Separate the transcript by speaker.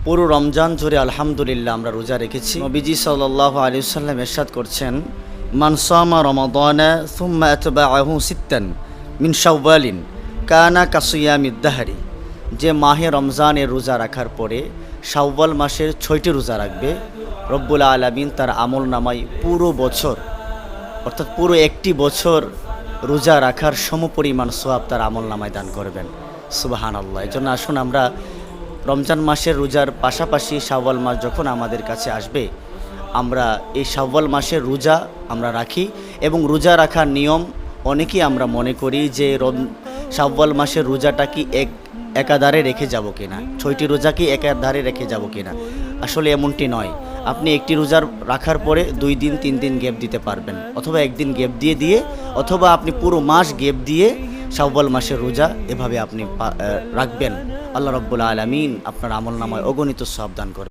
Speaker 1: পুরো রমজান জুড়ে আলহামদুলিল্লাহ আমরা রোজা রেখেছি। নবীজি সাল্লাল্লাহু আলাইহি ওয়াসাল্লাম ইরশাদ করছেন, মান সামা রমাদানা সুম্মা আতবাআহু সিত্তান মিন শাওয়ালিন কানা কাসিয়ামিদ দাহরি। যে মাহে রমজানের রোজা রাখার পরে শাওয়াল মাসের 6টি রোজা রাখবে, রব্বুল আলামিন তার আমল নামায় পুরো বছর অর্থাৎ পুরো একটি বছর রোজা রাখার সমপরিমাণ সওয়াব তার আমল নামায় দান করবেন। সুবহানাল্লাহ। এই জন্য আসুন আমরা রমজান মাসের রোজার পাশাপাশি শাওয়াল মাস যখন আমাদের কাছে আসবে, আমরা এই শাওয়াল মাসের রোজা আমরা রাখি। এবং রোজা রাখার নিয়ম অনেকেই আমরা মনে করি যে শাওয়াল মাসের রোজাটা কি একাধারে রেখে যাব কিনা, 6টি রোজা কি একাধারে রেখে যাব কিনা। আসলে এমনটি নয়। আপনি একটি রোজার রাখার পরে 2 দিন 3 দিন গ্যাপ দিতে পারবেন, অথবা একদিন গ্যাপ দিয়ে অথবা আপনি পুরো মাস গ্যাপ দিয়ে শাওয়াল মাসের রোজা এভাবে আপনি রাখবেন। আল্লাহ রাব্বুল আলামিন আপনার আমল নামায় অগণিত সওয়াব দান করবেন।